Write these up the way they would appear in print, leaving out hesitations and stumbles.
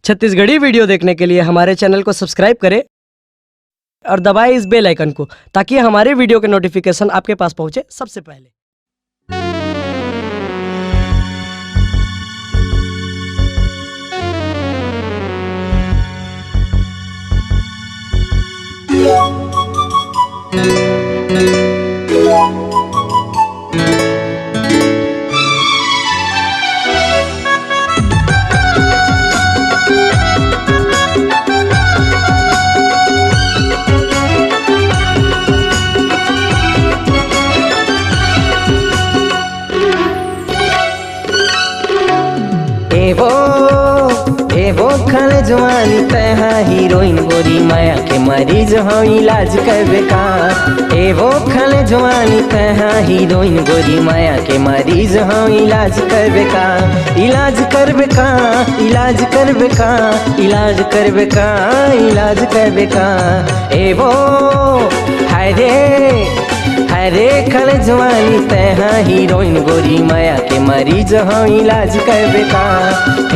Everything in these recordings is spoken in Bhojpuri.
छत्तीसगढ़ी वीडियो देखने के लिए हमारे चैनल को सब्सक्राइब करें और दबाएं इस बेल आइकन को, ताकि हमारे वीडियो के नोटिफिकेशन आपके पास पहुंचे सबसे पहले। एवो खल जवानी तहा हीरोइन गोरी माया के मरीज हो इलाज करबे का। एवो खल जवानी तहा हीरोइन गोरी माया के मरीज हो इलाज करबे का। इलाज करबे का, इलाज करबे का, इलाज करबे का, इलाज करबे का। एवो हरे खल जवानी तहा हीरोइन गोरी माया के मरीज हो इलाज करबे का।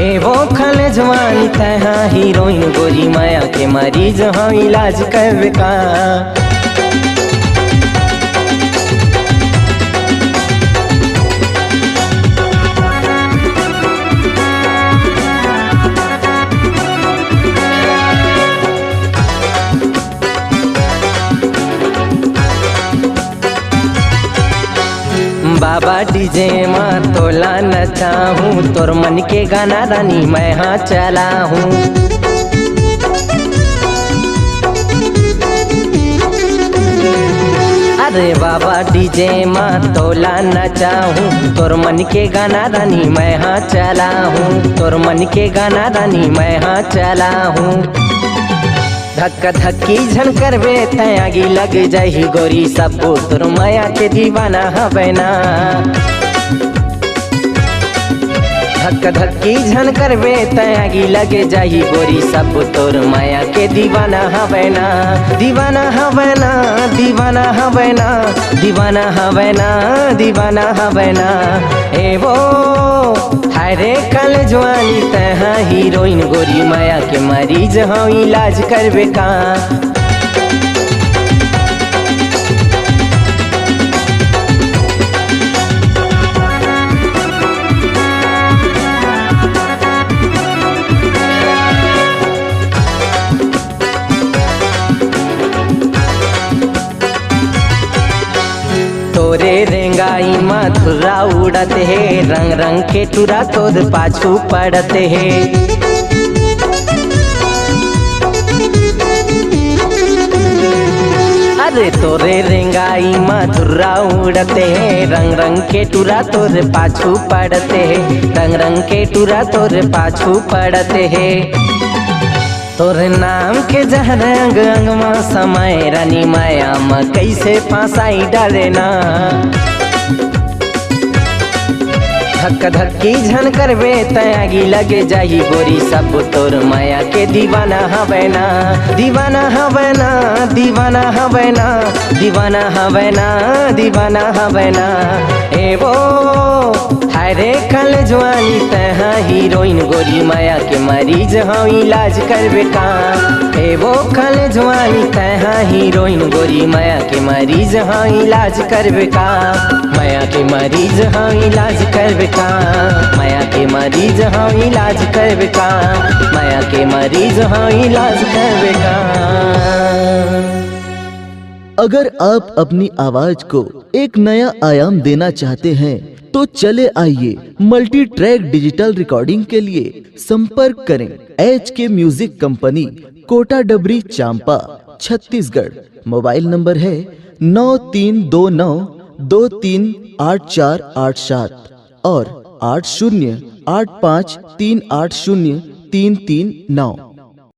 एवो खल जवानी तहा हीरोइन गोरी माया के मरीज हो इलाज करबे का। बाबा डीजे माँ तोला नचाहूँ, तोर मन के गाना रानी मैं हाँ चला हूँ। अरे बाबा डीजे माँ तोला नचाहूँ, तोर मन के गाना रानी मैं हाँ चला हूँ। तोर मन के गाना रानी मैं हाँ चला हूँ। धक्का धक्की झन करबे तयागी लग जाही गोरी सब तोर माया के दीवाना हवे ना। धक्का धक्की झन करबे तयागी लग जाही गोरी सब तोर माया के दीवाना हवे ना। दीवाना हवे ना, दीवाना हवे ना, दीवाना हवे ना, दीवाना हवे ना। एवो हरे कल जवानी तहा हीरोइन गोरी माया के मरीज हो इलाज करबे का। तोरे रेंगाई मथुरा उड़त है, रंग रंग के टुरा तोद पाछू पड़त है। अरे तोरे रेंगाई मथुरा उड़त है, रंग रंग के टुरा तोद पाछू पड़त है। रंग रंग के टुरा तोद पाछू पड़त है। तोरे नाम के जहर अंग अंग में समय रानी माया में कैसे फांसाई डाले ना। धक्का धक्की झन करबे तयागी लगे जाही गोरी सब तोर माया के दीवाना हवे ना। दीवाना हवे ना, दीवाना हवे ना, दीवाना हवे ना, दीवाना हवे ना। एवो हरे कल जवानी तहा हीरोइन गोरी माया के मरीज हो इलाज करबे का। एवो कल जवानी तहा हीरोइन गोरी माया के मरीज हो इलाज करबे का। माया के मरीज हो इलाज करबे का। माया के मरीज हो इलाज करबे का। माया के मरीज हो इलाज करबे का। अगर आप अपनी आवाज को एक नया आयाम देना चाहते हैं तो चले आइए मल्टी ट्रैक डिजिटल रिकॉर्डिंग के लिए संपर्क करें HK म्यूजिक कंपनी, कोटा डबरी, चांपा, छत्तीसगढ़। मोबाइल नंबर है 9329238487 और 8085380339।